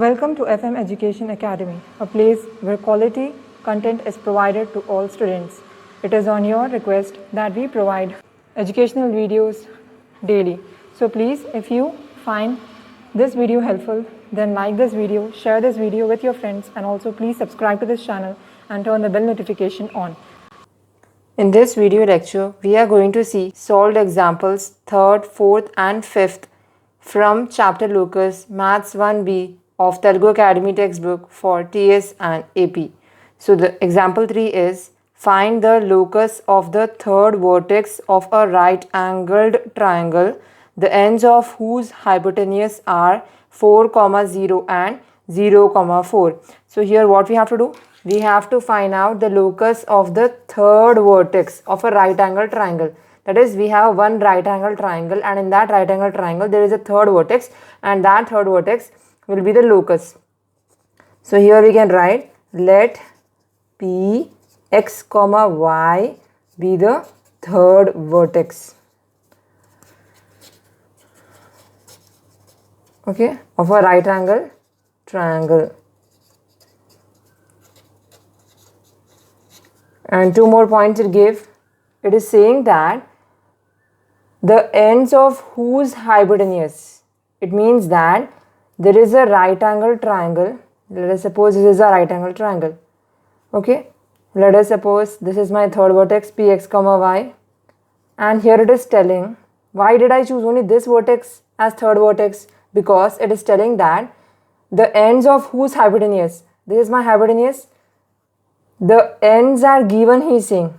Welcome to FM Education Academy, a place where quality content is provided to all students. It is on your request that we provide educational videos daily. So please, if you find this video helpful, then like this video, share this video with your friends, and also please subscribe to this channel and turn the bell notification on. In this video lecture, we are going to see solved examples 3rd, 4th and 5th from chapter Locus Maths 1B of Telugu Academy textbook for TS and AP. So the example 3 is find the locus of the third vertex of a right angled triangle, the ends of whose hypotenuse are 4, 0 and 0, 4. So here what we have to do? We have to find out the locus of the third vertex of a right angle triangle. That is, we have one right angle triangle, and in that right angle triangle there is a third vertex, and that third vertex will be the locus. So here we can write, let P x comma y be the third vertex, okay, of a right angle triangle. And two more points it gave. It is saying that the ends of whose hypotenuse. It means that there is a right angle triangle. Let us suppose this is a right angle triangle. Okay. Let us suppose this is my third vertex Px comma y. And here it is telling, why did I choose only this vertex as third vertex? Because it is telling that the ends of whose hypotenuse. This is my hypotenuse. The ends are given, he is saying.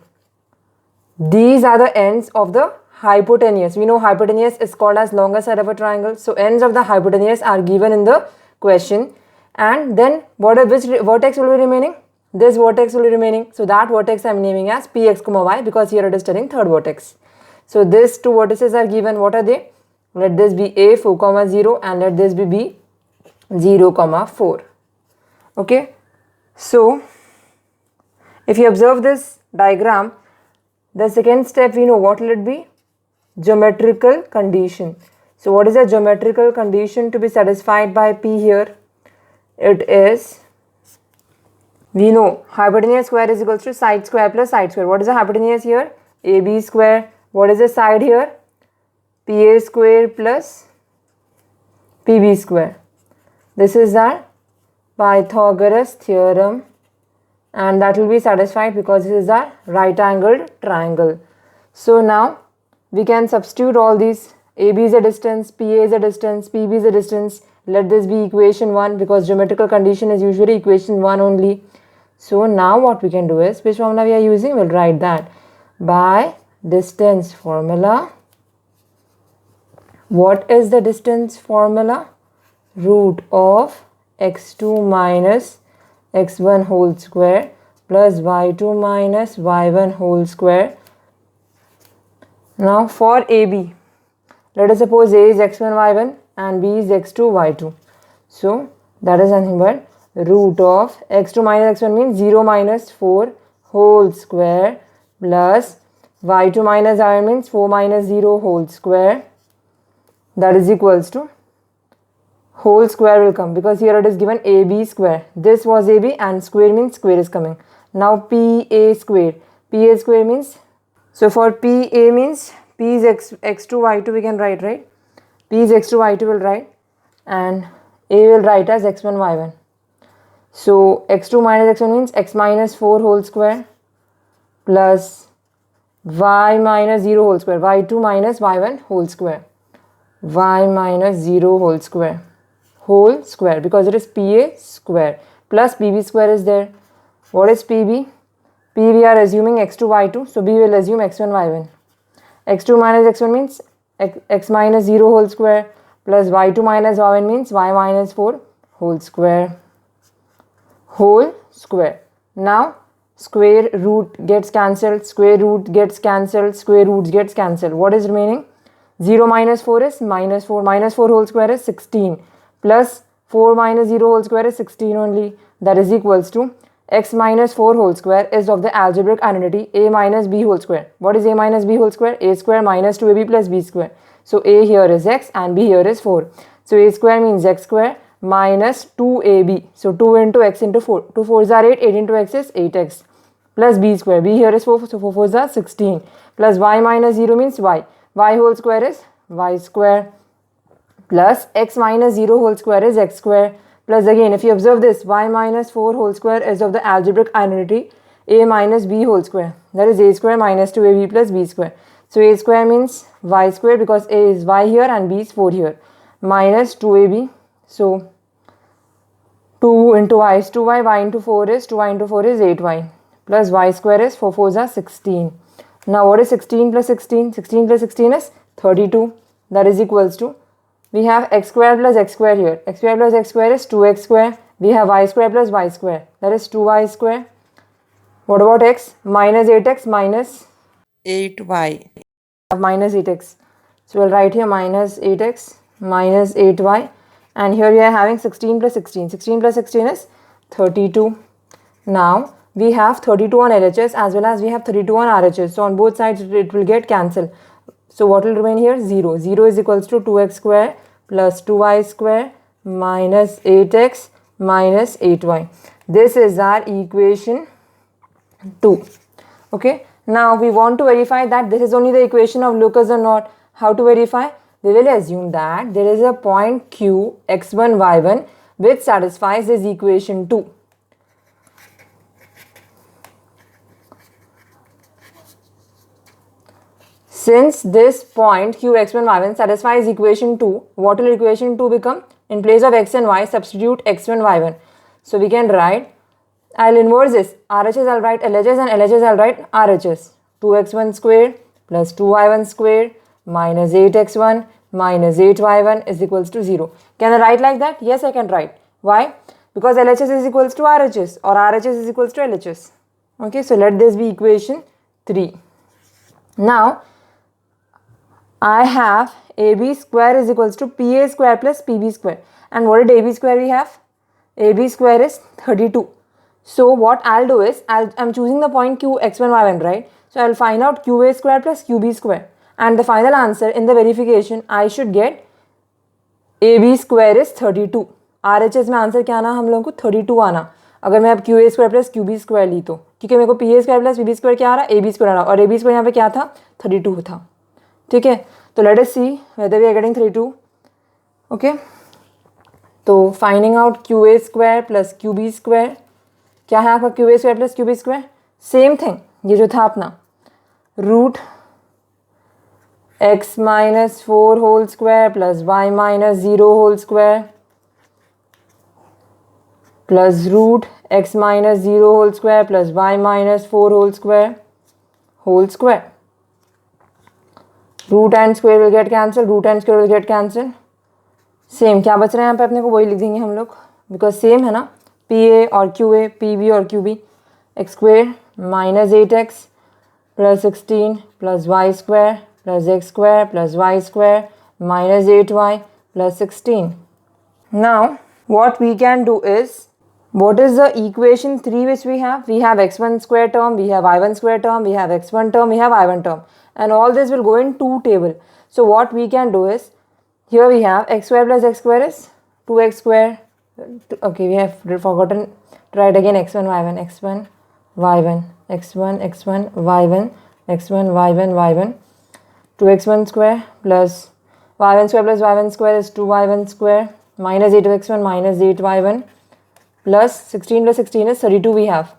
These are the ends of the hypotenuse. We know hypotenuse is called as longer side of a triangle. So ends of the hypotenuse are given in the question. And then which vertex will be remaining? This vertex will be remaining. So that vertex I am naming as Px comma y, because here it is telling third vertex. So these two vertices are given. What are they? Let this be A 4, 0 and let this be B 0, 4. Okay. So if you observe this diagram, the second step we know what will it be? Geometrical condition. So what is a geometrical condition to be satisfied by P here? It is, we know hypotenuse square is equals to side square plus side square. What is the hypotenuse here? AB square. What is the side here? PA square plus PB square. This is our Pythagoras theorem, and that will be satisfied because this is a right angled triangle. So now we can substitute all these. AB is a distance, PA is a distance, PB is a distance. Let this be equation 1, because geometrical condition is usually equation 1 only. So now what we can do is, which formula we are using, we'll write that by distance formula. What is the distance formula? Root of x2 minus x1 whole square plus y2 minus y1 whole square. Now for AB, let us suppose A is x1 y1 and B is x2 y2. So that is nothing but root of x2 minus x1 means 0 minus 4 whole square plus y2 minus y1 means 4 minus 0 whole square. That is equals to, whole square will come because here it is given AB square. This was AB and square means square is coming. Now PA square. PA square means, so for PA means P is x2 y2 we can write, right? P is x2 y2 will write, and A will write as x1 y1. So x2 minus x1 means x minus 4 whole square plus y minus 0 whole square, y2 minus y1 whole square, y minus 0 whole square because it is PA square plus PB square is there. What is PB? P we are assuming x2 y2, so B will assume x1 y1. x2 minus x1 means x minus 0 whole square plus y2 minus y1 means y minus 4 whole square. Now square root gets cancelled, square root gets cancelled, square roots gets cancelled. What is remaining? 0 minus 4 is minus 4. Minus 4 whole square is 16 plus 4 minus 0 whole square is 16 only. That is equals to x minus 4 whole square is of the algebraic identity a minus b whole square. What is a minus b whole square? A square minus 2ab plus b square. So a here is x and b here is 4. So a square means x square minus 2ab. So 2 into x into 4. 2 4s are 8. 8 into x is 8x plus b square. B here is 4. So 4 4s are 16. Plus y minus 0 means y. Y whole square is y square. Plus x minus 0 whole square is x square. Plus again, if you observe this, y minus 4 whole square is of the algebraic identity a minus b whole square. That is a square minus 2ab plus b square. So a square means y square because a is y here and b is 4 here. Minus 2ab. So 2 into y is 2y, y into 4 is 2y into 4 is 8y. Plus y square is 4 4s are 16. Now what is 16 plus 16? 16 plus 16 is 32. That is equals to, we have x square plus x square here. X square plus x square is 2x square. We have y square plus y square. That is 2y square. What about x? Minus 8x minus 8y. Minus 8x. So we'll write here minus 8x minus 8y. And here we are having 16 plus 16. 16 plus 16 is 32. Now we have 32 on LHS as well as we have 32 on RHS. So on both sides it will get cancelled. So what will remain here? 0. 0 is equals to 2x square plus 2y square minus 8x minus 8y. This is our equation 2. Okay. Now we want to verify that this is only the equation of locus or not. How to verify? We will assume that there is a point Q x1 y1 which satisfies this equation 2. Since this point q x1 y1 satisfies equation 2, what will equation 2 become? In place of x and y, substitute x1 y1. So we can write, I'll inverse this. RHS I'll write LHS and LHS I'll write RHS. 2x1 squared plus 2y1 squared minus 8x1 minus 8y1 is equals to 0. Can I write like that? Yes, I can write. Why? Because LHS is equals to RHS or RHS is equals to LHS. Okay, so let this be equation 3. Now, I have AB square is equals to PA square plus PB square. And what did AB square we have? AB square is 32. So what I'll do is, I'm choosing the point Q x1 y1, right? So I'll find out QA square plus QB square. And the final answer in the verification, I should get AB square is 32. RHS में answer क्या आना हम लोगों को 32 आना. अगर मैं अब QA square plus QB square ली तो, क्योंकि मेरे को PA square plus PB square क्या आ रहा है? AB स्क्वायर आ रहा और AB स्क्वायर यहाँ पे क्या था? 32 था. ठीक है, तो let us see whether we are getting 32. Okay, तो finding out QA square plus QB square क्या है आपका? QA square plus QB square same thing, ये जो था अपना root x minus 4 whole square plus y minus 0 whole square plus root x minus 0 whole square plus y minus 4 whole square. Root and square will get cancel, root and square will get cancel. Same क्या बच रहा है यहाँ पे अपने को? वही लिख देंगे हम लोग बिकॉज सेम है ना. PA और QA, PB और QB. X square minus 8x plus 16 plus y square plus x square plus y square minus 8y plus 16. Now what we can do is, what is the equation 3 which we have? We have x1 square term, we have y1 square term, we have x1 term, we have y1 term, and all this will go in 2 table. So what we can do is, here we have x square plus x square is 2x square. Okay, we have forgotten to write again x1 y1 x1 y1 x1 x1 y1 x1 y1 y1. 2x1 square plus y1 square plus y1 square is 2y1 square minus 8x1 minus 8y1 plus 16 plus 16 is 32 we have.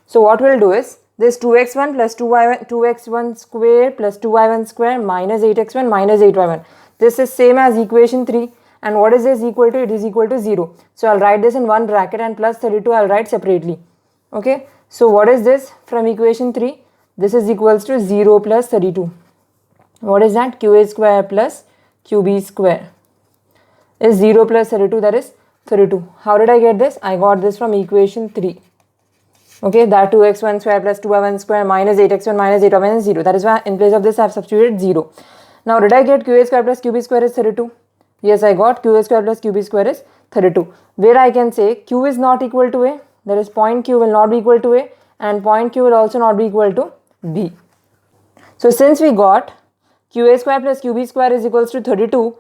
So what we'll do is, this 2x1 plus 2x1 square plus 2y1 square minus 8x1 minus 8y1. This is same as equation 3, and what is this equal to? It is equal to 0. So I'll write this in one bracket and plus 32 I'll write separately. Okay. So what is this from equation 3? This is equals to 0 plus 32. What is that? QA square plus QB square is 0 plus 32, that is 32. How did I get this? I got this from equation 3. Okay, that 2x1 square plus 2y1 square minus 8x1 minus 8y1 is 0. That is why in place of this I have substituted 0. Now did I get QA square plus QB square is 32? Yes, I got QA square plus QB square is 32. Where I can say Q is not equal to A, that is point Q will not be equal to A, and point Q will also not be equal to B. So since we got QA square plus QB square is equals to 32,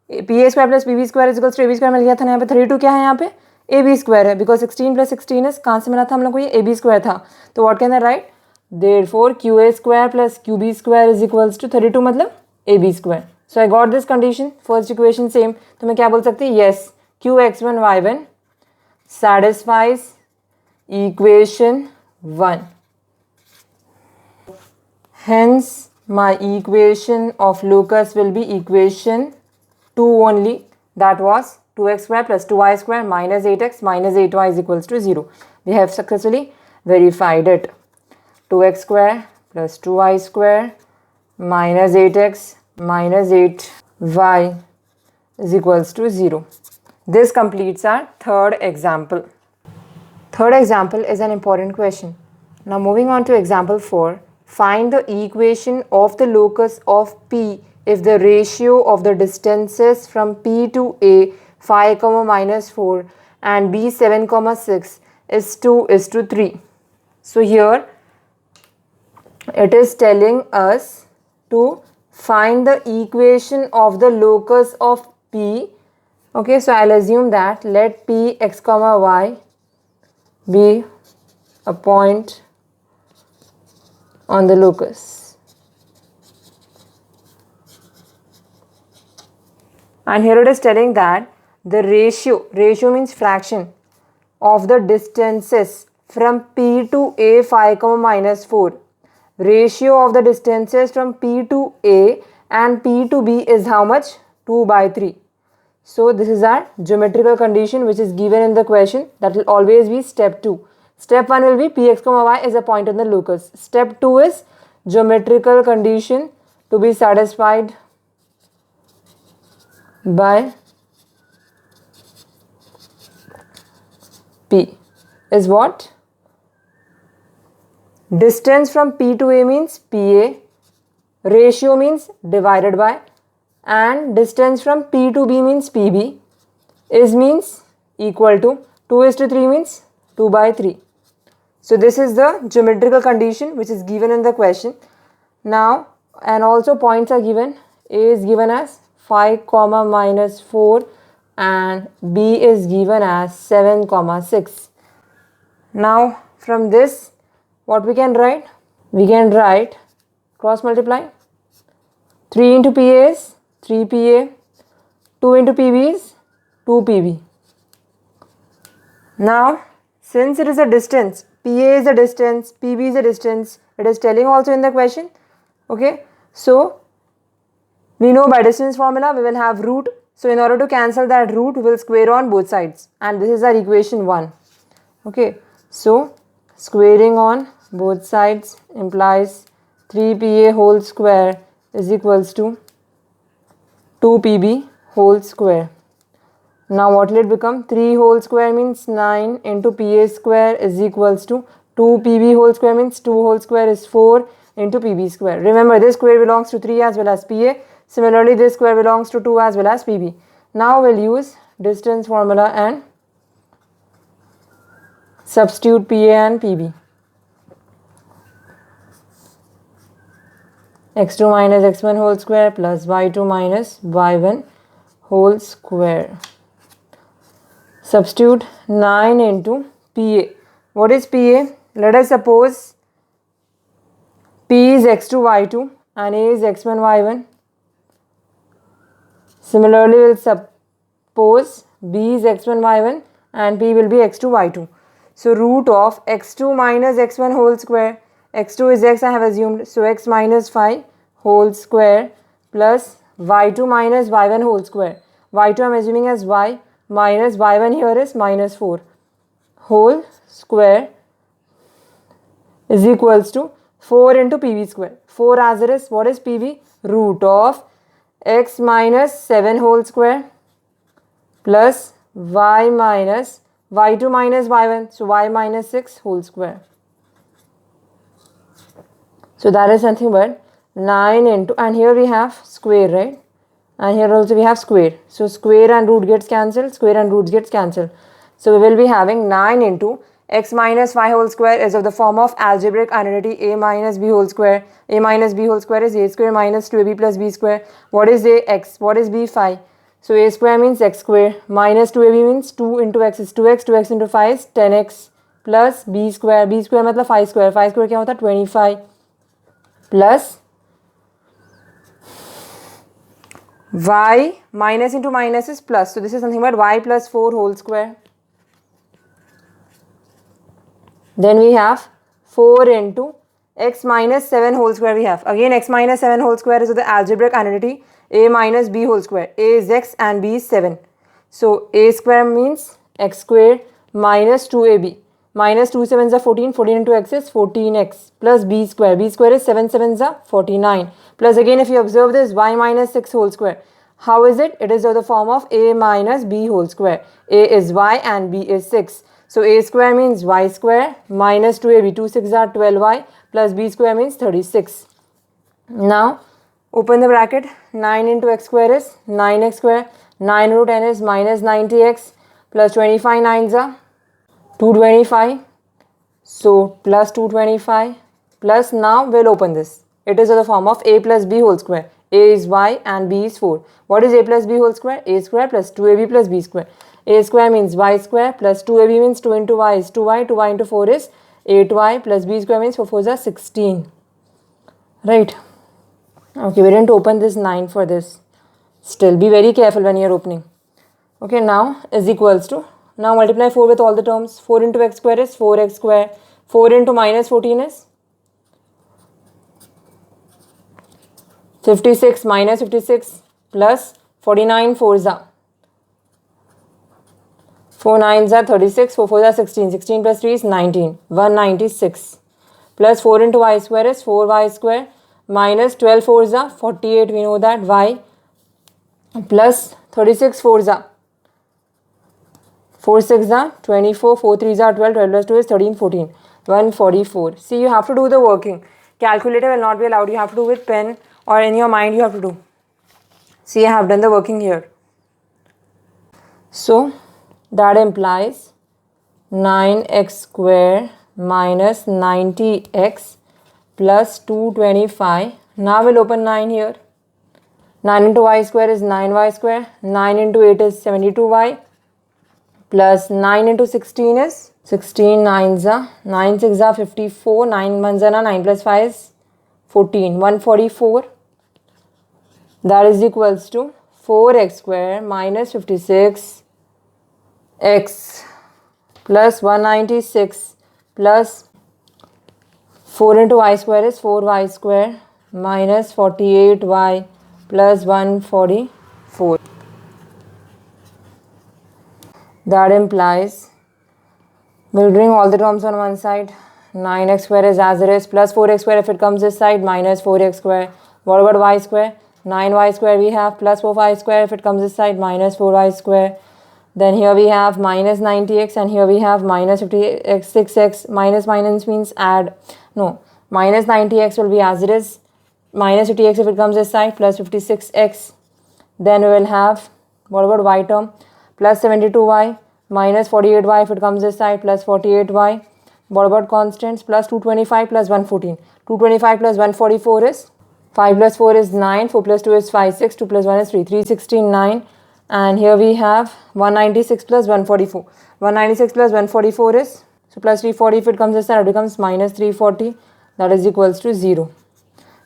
P A square plus P B square equals to A B square मिल गया था ना, यहाँ पे 32 क्या है, यहाँ पे ए बी स्क्वायर है, बिकॉज 16 प्लस 16 is कहाँ से मिला था हम लोग को, ये ए बी स्क्वायर था. तो what can I write, therefore Q A square plus Q B square is equals to 32 मतलब A B square. So I got this condition, first equation same. तो मैं क्या बोल सकती हूँ, yes Q x one y one satisfies equation 1. Hence, my equation of locus will be equation 2 only. That was 2x square plus 2y square minus 8x minus 8y is equals to 0. We have successfully verified it. 2x square plus 2y square minus 8x minus 8y is equals to 0. This completes our third example. Third example is an important question. Now moving on to example 4. Find the equation of the locus of P if the ratio of the distances from P to A 5, minus 4 and B 7, 6 is 2:3. So here it is telling us to find the equation of the locus of P. Okay, so I'll assume that let P x comma y be a point on the locus. And here it is telling that the ratio means fraction of the distances from P to A 5, minus 4. Ratio of the distances from P to A and P to B is how much? 2/3. So this is our geometrical condition which is given in the question. That will always be step 2. Step 1 will be Px, y is a point on the locus. Step 2 is geometrical condition to be satisfied by P is what? Distance from P to A means PA, ratio means divided by, and distance from P to B means PB is means equal to 2:3 means 2/3. So this is the geometrical condition which is given in the question. Now, and also points are given. A is given as 5, minus 4 and B is given as 7, 6. Now from this what we can write? We can write cross multiply. 3 into PA is 3PA, 2 into PB is 2PB. Now, since it is a distance, PA is a distance, PB is a distance, it is telling also in the question. Okay, so we know by distance formula we will have root. So in order to cancel that root, we will square on both sides, and this is our equation 1. Okay, so squaring on both sides implies 3PA whole square is equals to 2PB whole square. Now what will it become? 3 whole square means 9 into PA square is equals to 2PB whole square means 2 whole square is 4 into PB square. Remember, this square belongs to 3 as well as PA. Similarly, this square belongs to 2 as well as PB. Now we'll use distance formula and substitute PA and PB. x2 minus x1 whole square plus y2 minus y1 whole square. Substitute 9 into PA. What is PA? Let us suppose P is x2 y2 and A is x1 y1. Similarly, we will suppose B is x1 y1 and P will be x2 y2. So root of x2 minus x1 whole square, x2 is x I have assumed, so x minus 5 whole square plus y2 minus y1 whole square. y2 I am assuming as y minus y1 here is minus 4 whole square is equals to 4 into PB square. 4 as it is, what is PB? Root of x minus 7 whole square plus y minus y2 minus y1, so y minus 6 whole square. So that is nothing but 9 into, and here we have square, right? And here also we have square. So square and root gets cancelled, square and roots gets cancelled. So we will be having 9 into x minus 5 whole square is of the form of algebraic identity a minus b whole square. A minus b whole square is a square minus 2ab plus b square. What is a? X. What is b? 5. So a square means x square minus 2ab means 2 into x is 2x, 2x into 5 is 10x plus b square मतलब 5 square, 5 square क्या होता है 25 plus y minus into minus is plus, so this is something about y plus 4 whole square. Then we have 4 into x minus 7 whole square we have. Again x minus 7 whole square is the algebraic identity a minus b whole square. A is x and b is 7. So a square means x square minus 2ab. Minus 2 sevens are 14. 14 into x is 14x plus b square. B square is 7 sevens are 49. Plus again if you observe this y minus 6 whole square. How is it? It is of the form of a minus b whole square. A is y and b is 6. So a square means y square minus 2ab. 2 6 are 12y plus b square means 36. Now open the bracket. 9 into x square is 9x square. 9 into 10 is minus 90x plus 25 9s are 225. So plus 225 plus, now we'll open this. It is of the form of a plus b whole square. A is y and b is 4. What is a plus b whole square? A square plus 2ab plus b square. A square means y square plus 2ab means 2 into y is 2y. 2y into 4 is 8y plus b square means 4 4s are 16. Right. Okay, we didn't open this 9 for this. Still be very careful when you are opening. Okay, now is equals to, now multiply 4 with all the terms. 4 into x square is 4x square. 4 into minus 14 is 56 minus 56 plus 49 4s are 4 9s are 36, 4 4s are 16. 16 plus 3 is 19. 196 plus 4 into y square is 4y square minus 12 4s are 48. We know that y plus 36 4s are 4 6 are 24, 4 3s are 12, 12 plus 2 is 13, 14, 144. See, you have to do the working. Calculator will not be allowed. You have to do with pen or in your mind you have to do. See, I have done the working here. So that implies 9x square minus 90x plus 225. Now we'll open 9 here. 9 into y square is 9y square. 9 into 8 is 72y plus 9 into 16 is 16 9s are 9 6 are 54. 9 1s are 9 plus 5 is 14. 144. That is equals to 4x square minus 56 x plus 196 plus 4 into y square is 4y square minus 48y plus 144. That implies, we'll bring all the terms on one side. 9x square is as it is plus 4x square if it comes this side minus 4x square. What about y square? 9y square we have plus 4y square if it comes this side minus 4y square. Then here we have minus 90x and here we have minus 50x 6x. Minus means add. No, minus 90x will be as it is. Minus 50x if it comes this side plus 56x. Then we will have, what about y term? Plus 72y minus 48y if it comes this side plus 48y. What about constants? Plus 225 plus 114. 225 plus 144 is 5 plus 4 is 9. 4 plus 2 is 5 6. 2 plus 1 is 3. 369. And here we have 196 plus 144. 196 plus 144 is, so plus 340 if it comes this side it becomes minus 340. That is equals to 0.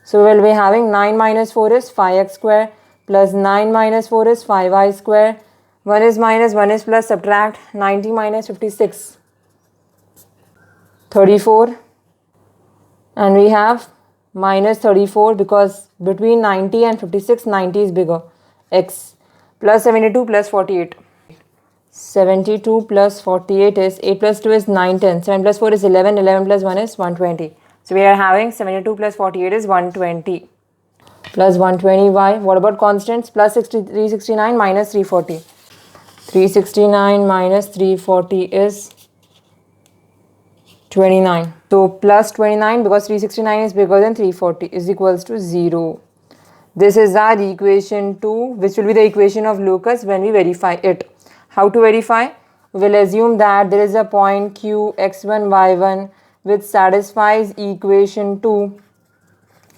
So we will be having 9 minus 4 is 5x square plus 9 minus 4 is 5y square. 1 is minus 1 is plus, subtract 90 minus 56. 34. And we have minus 34 because between 90 and 56 90 is bigger. X plus 72 plus 48. 72 plus 48 is 8 plus 2 is 9 10. 7 plus 4 is 11. 11 plus 1 is 120. So we are having 72 plus 48 is 120 plus 120y. What about constants? Plus 369 minus 340. 369 minus 340 is 29. So plus 29 because 369 is bigger than 340 is equals to 0. This is our equation 2, which will be the equation of Lucas when we verify it. How to verify? We will assume that there is a point Q x1 y1 which satisfies equation 2.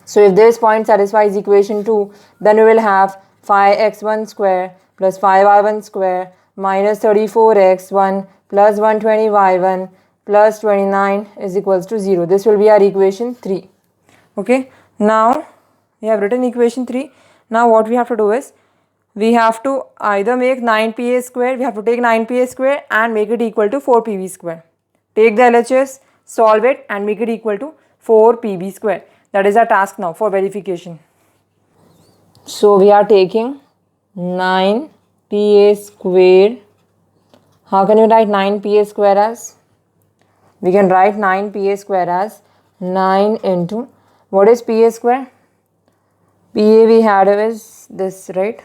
So if this point satisfies equation 2, then we will have phi x1 square plus 5y1 square minus 34x1 plus 120y1 plus 29 is equals to 0. This will be our equation 3. Okay, now we have written equation 3. Now what we have to do is, we have to either make 9pa square, we have to take 9pa square and make it equal to 4pb square. Take the LHS, solve it and make it equal to 4pb square. That is our task now for verification. So we are taking 9pa square. How can you write 9pa square as? We can write 9pa square as 9 into, what is pa square? Pa we had is this, right?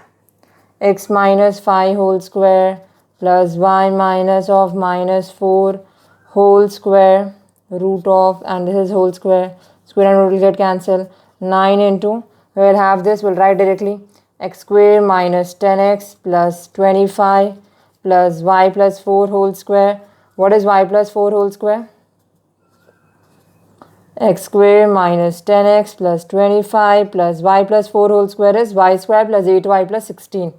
X minus 5 whole square plus y minus of minus 4 whole square root of, and this is whole square, square and root will get cancelled. 9 into, we will have this, we'll write directly, x square minus 10x plus 25 plus y plus 4 whole square. What is y plus 4 whole square? X square minus 10x plus 25 plus y plus 4 whole square is y square plus 8y plus 16.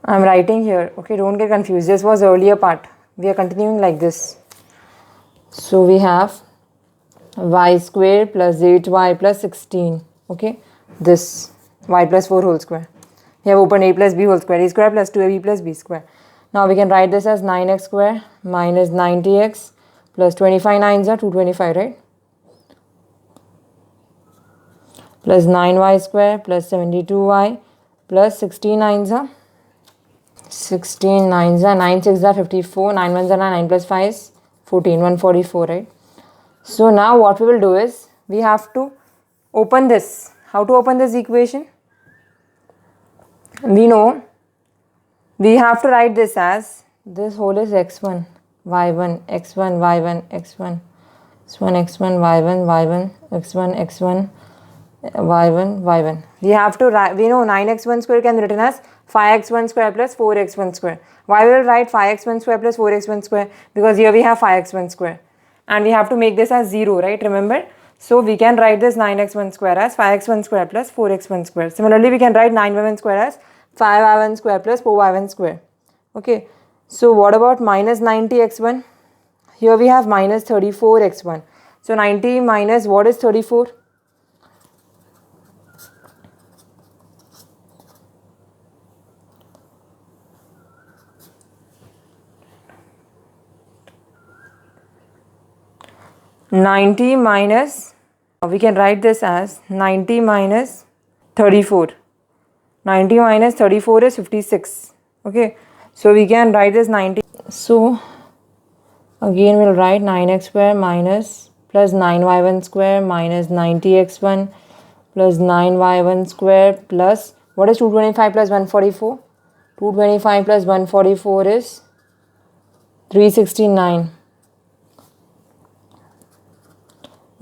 I am writing here, okay, don't get confused. This was earlier part. We are continuing like this. So we have y square plus 8y plus 16. Okay, this y plus 4 whole square. We have opened a plus b whole square, a square plus 2ab plus b square. Now we can write this as 9x square minus 90x plus 25 9s are 225, right? Plus 9y square plus 72y plus 16 9s are 16 9s are 9 6s are 54, 9 1s are 9 plus 5 is 14, 144, right? So now what we will do is, we have to open this. How to open this equation? We know we have to write this as, this whole is x1 y1 x1 y1 x1 x1 x1 y1 y1 x1 x1 y1 y1. We have to write, we know 9x1 square can be written as 5x1 square plus 4x1 square. Why we will write 5x1 square plus 4x1 square? Because here we have 5x1 square and we have to make this as 0, right? Remember? So we can write this 9x1 square as 5x1 square plus 4x1 square. Similarly, we can write 9y1 square as 5y1 square plus 4y1 square. Okay. So what about minus 90x1? Here we have minus 34x1. So 90 minus what is 34? Ninety minus, we can write this as 90 minus 34. 90 minus 34 is 56. Okay, so we can write this 90. So again we'll write 9x square minus plus 9y1 square minus 90x1 plus 9y1 square plus, what is 225 plus 144? 225 plus 144 is 369.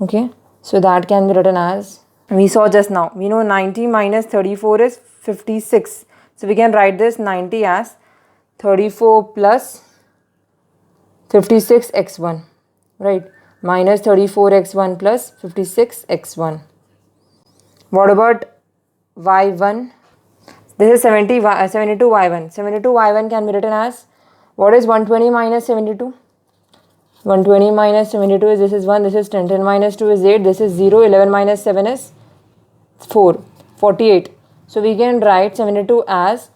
Okay, so that can be written as, we saw just now, we know 90 minus 34 is 56. So we can write this 90 as 34 plus 56x1, right? Minus 34x1 plus 56x1. What about y1? This is 72y1. 72y1 can be written as, what is 120 minus 72? 120 minus 72 is, this is 1, this is 10, 10 minus 2 is 8, this is 0, 11 minus 7 is 4, 48. So we can write 72 as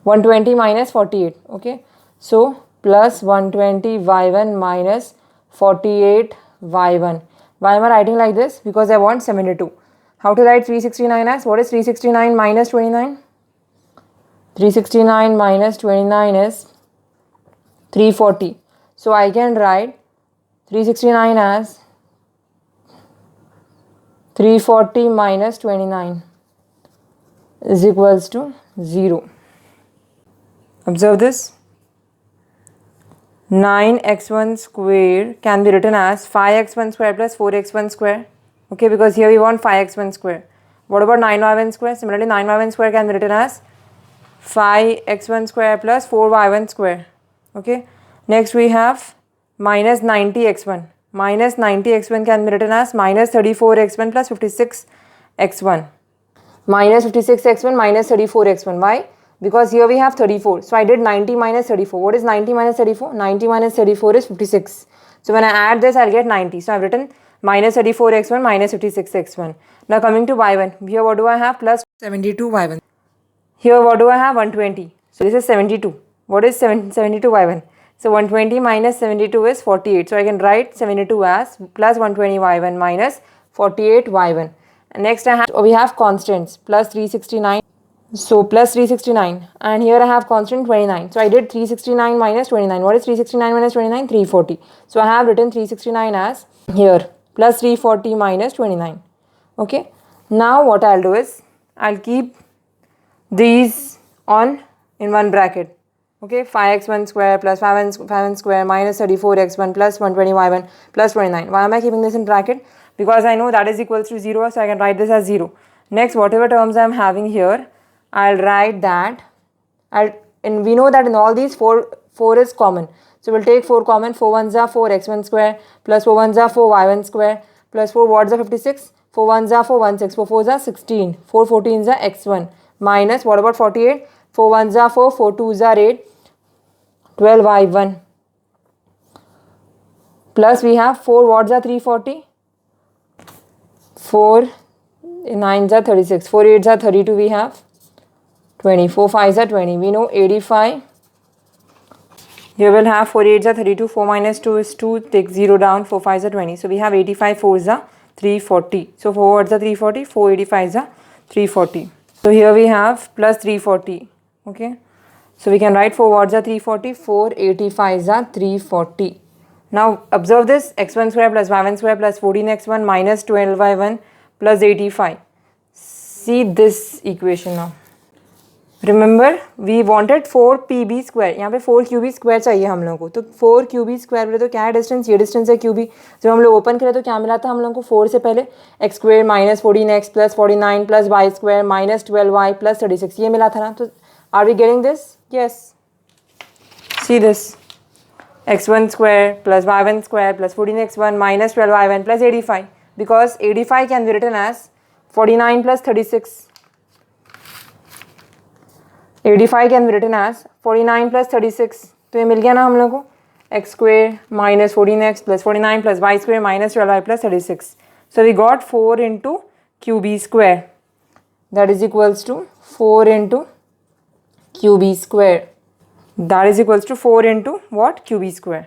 120 minus 48, okay. So plus 120 y1 minus 48 y1. Why am I writing like this? Because I want 72. How to write 369 as? What is 369 minus 29? 369 minus 29 is 340. So I can write 369 as 340 minus 29 is equals to 0. Observe this. 9x1 square can be written as 5x1 square plus 4x1 square. Okay, because here we want 5x1 square. What about 9y1 square? Similarly, 9y1 square can be written as 5x1 square plus 4y1 square. Okay. Next we have minus 90x1. Minus 90x1 can be written as minus 34x1 plus 56x1. Minus 56x1 minus 34x1. Why? because here we have 34. So I did 90 minus 34. What is 90 minus 34? 90 minus 34 is 56. So when I add this, I'll get 90. So I've written minus 34x1 minus 56x1. Now coming to y1. Here what do I have? Plus 72y1. Here what do I have? 120. So this is 72. What is 72y1? So 120 minus 72 is 48. So I can write 72 as plus 120y1 minus 48y1. And next we have constants, plus 369. So plus 369, and here I have constant 29. So I did 369 minus 29. What is 369 minus 29? 340. So I have written 369 as here plus 340 minus 29. Okay. Now what I'll do is I'll keep these on in one bracket. Okay, 5x1 square plus 5n square minus 34x1 plus 120y1 plus 29. Why am I keeping this in bracket? Because I know that is equals to 0, so I can write this as 0. Next, whatever terms I am having here, I'll write that, and we know that in all these 4 is common. So we'll take 4 common. 4 ones are 4x1 square plus 4 ones are 4y1 square plus 4 watts are 56. 4 ones are 4 1 6. 4 fours are 16. 4 14s are x1 minus what about 48? 4 ones are 4. 4 twos are 8. 12y1 plus we have 4 watts are 340. 4 9s are 36. 4 8s are 32. We have 20. 4 5s are 20. We know 85. Here we'll have 4 8s are 32. 4 minus 2 is 2. Take 0 down. 4 5s are 20. So we have 85. 4s are 340. So 4 watts are 340. 4 85s are 340. So here we have plus 340. Okay. So we can write 4 watts are 340. 4 85s are 340. Now observe this, x1 square plus y1 square plus 14x1 minus 12y1 plus 85. See this equation now. Remember we wanted 4pb square. यहाँ पे 4qb square चाहिए हम लोगों को. तो 4qb square बोले तो क्या है डिस्टेंस? ये डिस्टेंस है qb. जब हम लोग ओपन करें तो क्या मिला था हम लोगों को? 4 से पहले x square minus 14x plus 49 plus y square minus 12y plus 36 ये मिला था ना. तो are we getting this? Yes. See this, x1 square plus y1 square plus 14x1 minus 12y1 plus 85, because 85 can be written as 49 plus 36. 85 can be written as 49 plus 36. तो ये मिल गया ना हम लोग को, x square minus 14x plus 49 plus y square minus 12y plus 36. So we got 4 into qb square, that is equals to 4 into qb square. That is equals to 4 into what? qb square.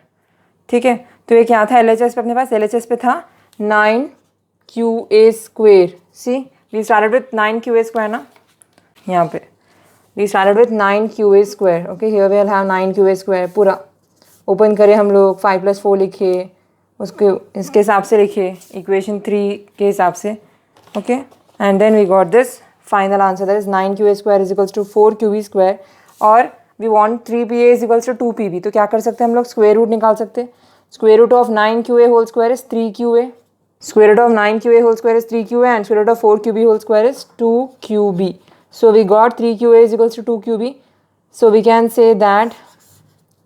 ठीक है. तो ये क्या था LHS पे? अपने पास LHS पे था 9qa square. See, we started with 9qa square ना, यहाँ पे we started with 9qa square. Okay, here we will have 9qa square पूरा. ओपन करें हम लोग 5 plus 4 लिखे, उसके इसके हिसाब से लिखे इक्वेशन 3 के हिसाब से. Okay, and then we got this final answer, that is 9qa square is equals to 4qb square. और we want 3pa is equals to 2pb. तो क्या कर सकते हैं हम लोग? स्क्वेयर रूट निकाल सकते हैं. Square root of 9qa whole square is 3qa. Square root of 9qa whole square is 3qa and square root of 4qb whole square is 2qb. So we got 3qa is equals to 2qb. So we can say that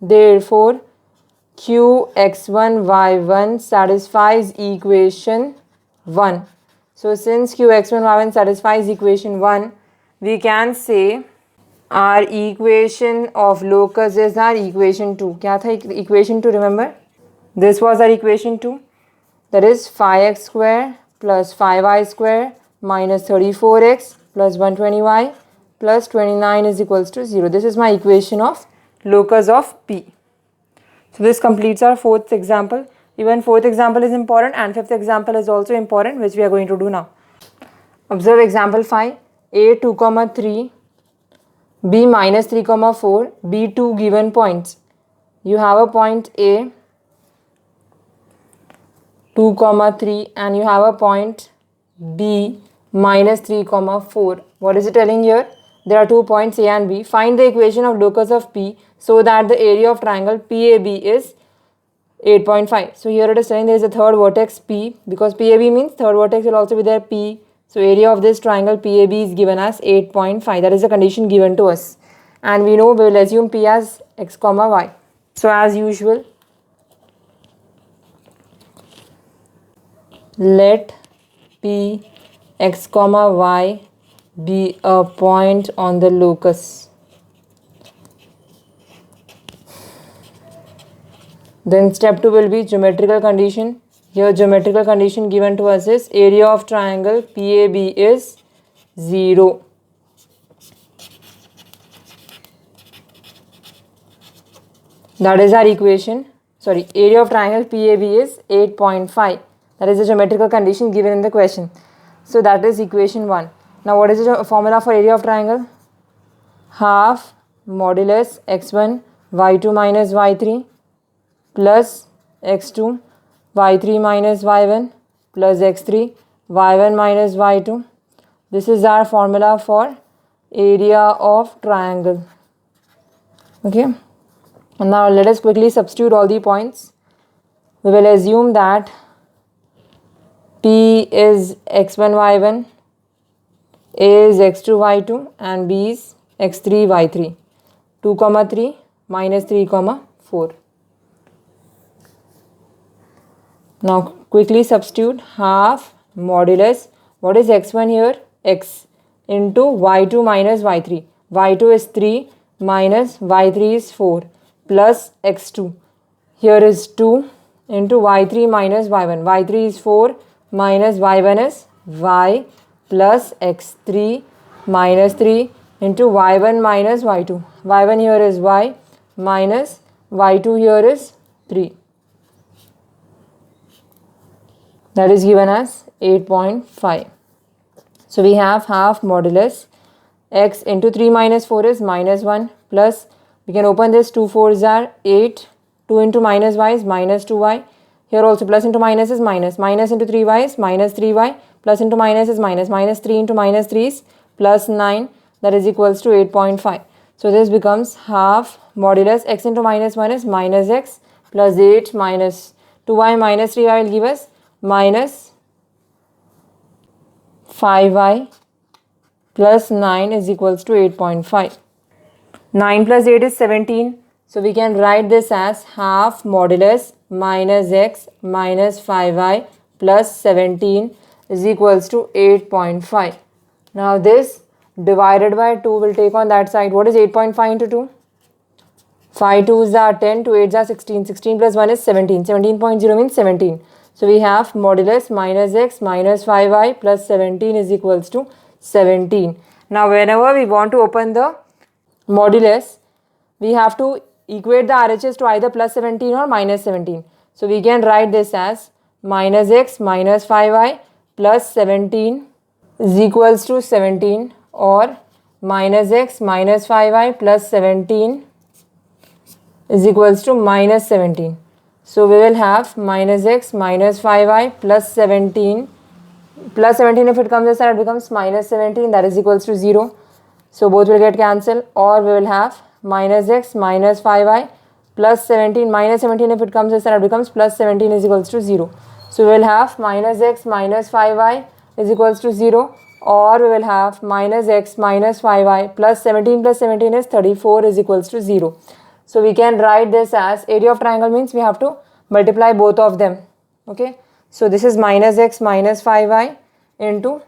therefore qx1 y1 satisfies equation 1. So since qx1 y1 satisfies equation 1, we can say our equation of locus is our equation 2. क्या था equation 2? Remember, this was our equation 2, that is 5x square plus 5y square minus 34x plus 120y plus 29 is equals to 0. This is my equation of locus of P. So this completes our fourth example. Even fourth example is important and fifth example is also important, which we are going to do now. Observe example 5. A 2, 3, B minus 3, 4, B 2 given points. You have a point A 2, 3 and you have a point B minus 3, 4. What is it telling here? There are 2 points A and B. Find the equation of locus of P so that the area of triangle PAB is 8.5. So here it is saying there is a third vertex P, because PAB means third vertex will also be there P. So area of this triangle PAB is given as 8.5. That is the condition given to us. And we know we will assume P as x, y. So as usual, let P x, y be a point on the locus. Then step 2 will be geometrical condition. Here geometrical condition given to us is area of triangle PAB is 0. That is our equation. Sorry, area of triangle PAB is 8.5. That is the geometrical condition given in the question. So that is equation 1. Now what is the formula for area of triangle? Half modulus x1 y2 minus y3 plus x2 y3 minus y1 plus x3 y1 minus y2. This is our formula for area of triangle. Okay. And now let us quickly substitute all the points. We will assume that P is x1 y1, A is x2 y2 and B is x3 y3. 2 comma 3 minus 3 comma 4. Now quickly substitute half modulus. What is x1 here? X into y2 minus y3. y2 is 3 minus y3 is 4 plus x2. Here is 2 into y3 minus y1. y3 is 4 minus y1 is y plus x3 minus 3 into y1 minus y2. y1 here is y minus y2 here is 3. That is given as 8.5. So we have half modulus x into 3 minus 4 is minus 1 plus, we can open this, 2 4s are 8, 2 into minus y is minus 2y. Here also plus into minus is minus, minus into 3y is minus 3y, plus into minus is minus, minus 3 into minus 3 is plus 9, that is equals to 8.5. So this becomes half modulus x into minus 1 is minus x plus 8 minus 2y minus 3y will give us minus 5y plus 9 is equals to 8.5. 9 plus 8 is 17. So we can write this as half modulus minus x minus 5y plus 17 is equals to 8.5. Now this divided by 2 will take on that side. What is 8.5 into 2? 5 2s are 10, 2 8s are 16. 16 plus 1 is 17. 17.0 means 17. So we have modulus minus x minus 5y plus 17 is equals to 17. Now whenever we want to open the modulus, we have to equate the RHS to either plus 17 or minus 17. So we can write this as minus x minus 5y plus 17 is equals to 17, or minus x minus 5y plus 17 is equals to minus 17. So we will have minus x minus 5y plus 17. Plus 17 if it comes this side, it becomes minus 17, that is equals to 0. So both will get cancelled, or we will have minus x minus 5y plus 17. Minus 17 if it comes this side, it becomes plus 17 is equals to 0. So we will have minus x minus 5y is equals to 0, or we will have minus x minus 5y plus 17 is 34 is equals to 0. So we can write this as area of triangle means we have to multiply both of them. Okay. So this is minus x minus 5y into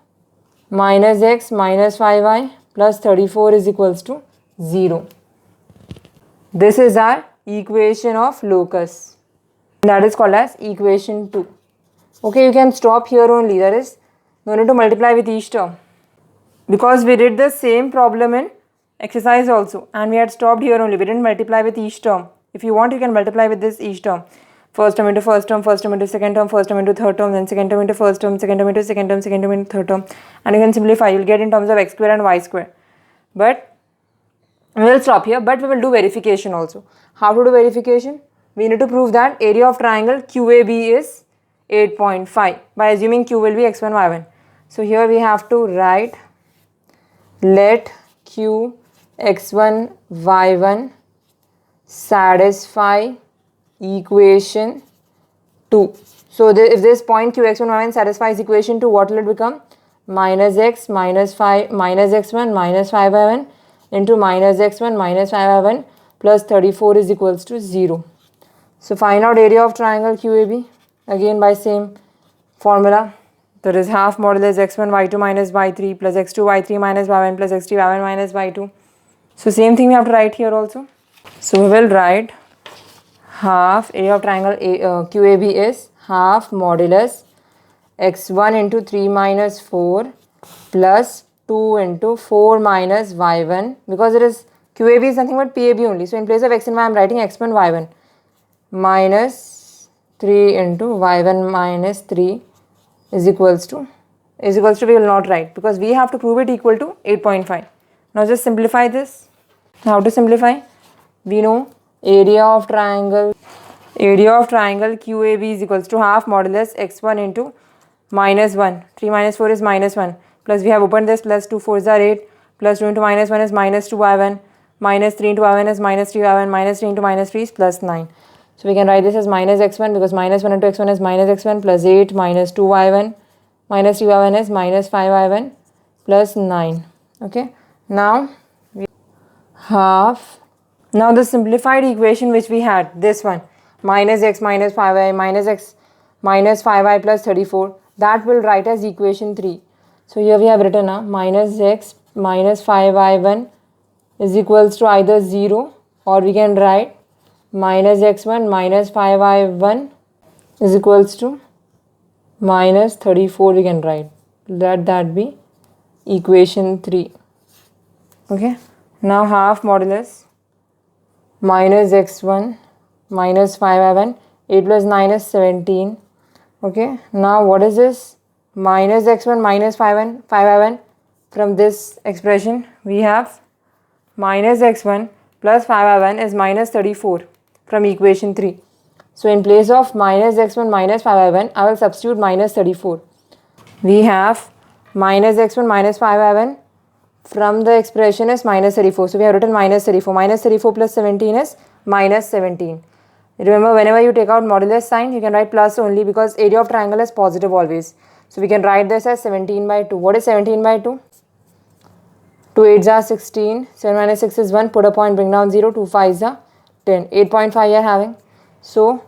minus x minus 5y plus 34 is equals to 0. This is our equation of locus. That is called as equation 2. Okay, you can stop here only. That is, no need to multiply with each term. Because we did the same problem in exercise also, and we had stopped here only. We didn't multiply with each term. If you want, you can multiply with this each term. First term into first term, first term into second term, first term into third term, then second term into first term, second term into second term, second term into third term, and you can simplify. You'll get in terms of x square and y square. But we will stop here, but we will do verification also. How to do verification? We need to prove that area of triangle QAB is 8.5 by assuming Q will be x1, y1. So here we have to write, let Q x1, y1 satisfy equation 2. So if this point Q x1, y1 satisfies equation 2, what will it become? Minus x minus 5 minus x1 minus 5y1 into minus x1 minus 5y1 plus 34 is equals to 0. So find out area of triangle QAB again by same formula. That is half modulus x1 y2 minus y3 plus x2 y3 minus y1 plus x3 y1 minus y2. So same thing we have to write here also. So we will write half area of triangle QAB is half modulus x1 into 3 minus 4 plus 2 into 4 minus y1, because it is QAB is nothing but PAB only. So in place of x and y, I am writing x1 y1 minus 3 into y1 minus 3 is equals to we will not write because we have to prove it equal to 8.5. Now just simplify this. How to simplify? We know area of triangle QAB is equals to half modulus x1 into minus 1. 3 minus 4 is minus 1. Plus we have opened this, plus 2 4s are 8. Plus 2 into minus 1 is minus 2y1. Minus 3 into y1 is minus 3y1. Minus 3 into minus 3 is plus 9. So we can write this as minus x1 because minus 1 into x1 is minus x1 plus 8 minus 2y1. Minus 3y1 is minus 5y1 plus 9. Okay. Now half. Now the simplified equation which we had, this one, minus x minus 5y minus x minus 5y plus 34, that will write as equation 3. So here we have written minus x minus 5y1 is equals to either 0, or we can write minus x1 minus 5y1 is equals to minus 34. We can write that be equation 3. Okay. Now half modulus minus x1 minus 5y1, 8 plus 9 is 17. Okay. Now what is this? Minus x1 minus 5y1. From this expression we have minus x1 plus 5y1 is minus 34 from equation 3. So in place of minus x1 minus 5y1, I will substitute minus 34. We have minus x1 minus 5y1 from the expression is minus 34. So we have written minus 34. Minus 34 plus 17 is minus 17. Remember, whenever you take out modulus sign, you can write plus only because area of triangle is positive always. So we can write this as 17 by 2. What is 17 by 2? 2 8s are 16. 7 minus 6 is 1. Put a point, bring down 0. 2 5s are 10. 8.5 you are having. So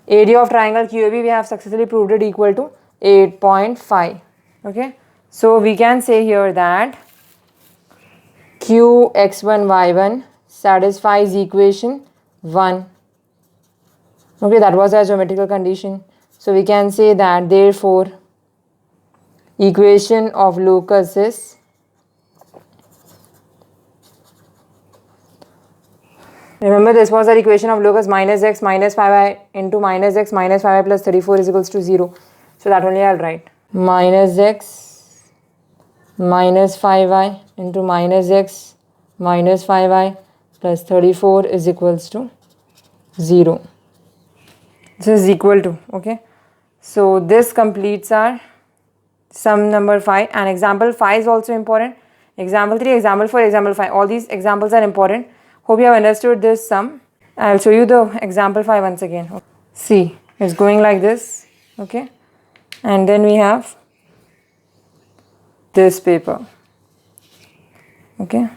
area of triangle QAB we have successfully proved it equal to 8.5. Okay. So we can say here that QX1Y1 satisfies equation 1. Okay, that was our geometrical condition. So we can say that therefore equation of locus is remember this was our equation of locus minus x minus 5y into minus x minus 5y plus 34 is equals to 0. So that only I'll write minus x minus 5y into minus x minus 5y plus 34 is equals to 0. This is equal to, okay. So this completes our sum number 5, and example 5 is also important. Example 3, example 4, example 5, all these examples are important. Hope you have understood this sum. I'll show you the example 5 once again. See, it's going like this, okay, and then we have this paper, okay.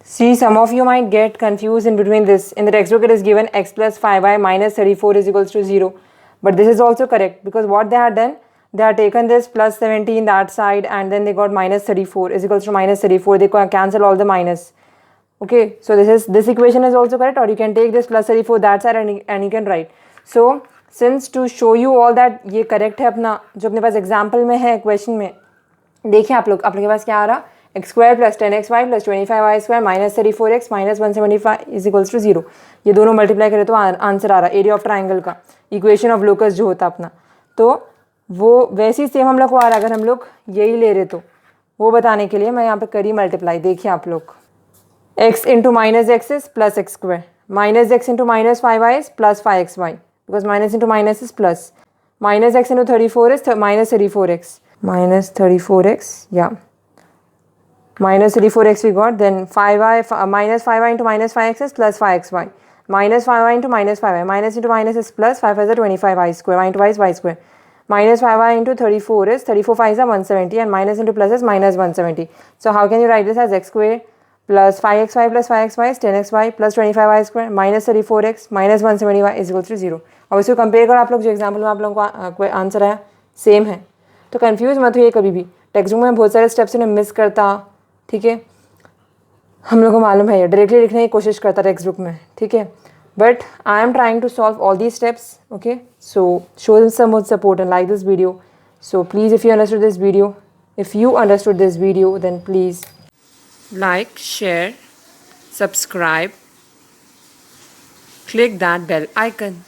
See, some of you might get confused in between this. In the textbook it is given x plus 5y minus 34 is equals to 0. But this is also correct because what they had done, they had taken this plus 17 that side and then they got minus 34 is equals to minus 34. They cancel all the minus. Okay, so this equation is also correct, or you can take this plus 34 that side and you can write. So since to show you all that ये correct है अपना जो अपने पास example में है question में, देखिए आप लोग के पास क्या आ रहा, x square plus 10xy plus 25y square minus 34x minus 175 is equals to 0. ये दोनों मल्टीप्लाई करें तो आंसर आ रहा एरिया ऑफ ट्राइंगल का इक्वेशन ऑफ लोकस जो होता अपना, तो वो वैसे ही सेम हम लोग को आ रहा अगर हम लोग यही ले रहे तो वो बताने के लिए मैं यहाँ पे करी मल्टीप्लाई. देखिए आप लोग x into minus x is plus x square minus x into minus 5y is plus 5xy because minus into minus is plus minus x into 34 is minus 34x minus 34x, yeah, minus 34x we got, then 5y minus 5y into minus 5x is plus 5xy minus 5y into minus 5y minus into minus is plus 5 is a 25y square y into y is y square minus 5y into 34 is 34 5 is a 170 and minus into plus is minus 170. So how can you write this as x square plus 5xy plus 5xy is 10xy plus 25y square minus 34x minus 170y is equal to 0. अब इसको compare करो आप लोग जो example में आप लोगों को आंसर आया सेम है तो कंफ्यूज मत होइए कभी भी. टेक्स्ट बुक में बहुत सारे स्टेप्स उन्हें मिस करता, ठीक है. हम लोग को मालूम है, डायरेक्टली लिखने की कोशिश करता टेक्स्ट बुक में, ठीक है, but I am trying to solve all these steps. Okay, so show some more support and like this video. So please, if you understood this video, then please like, share, subscribe, click that bell icon.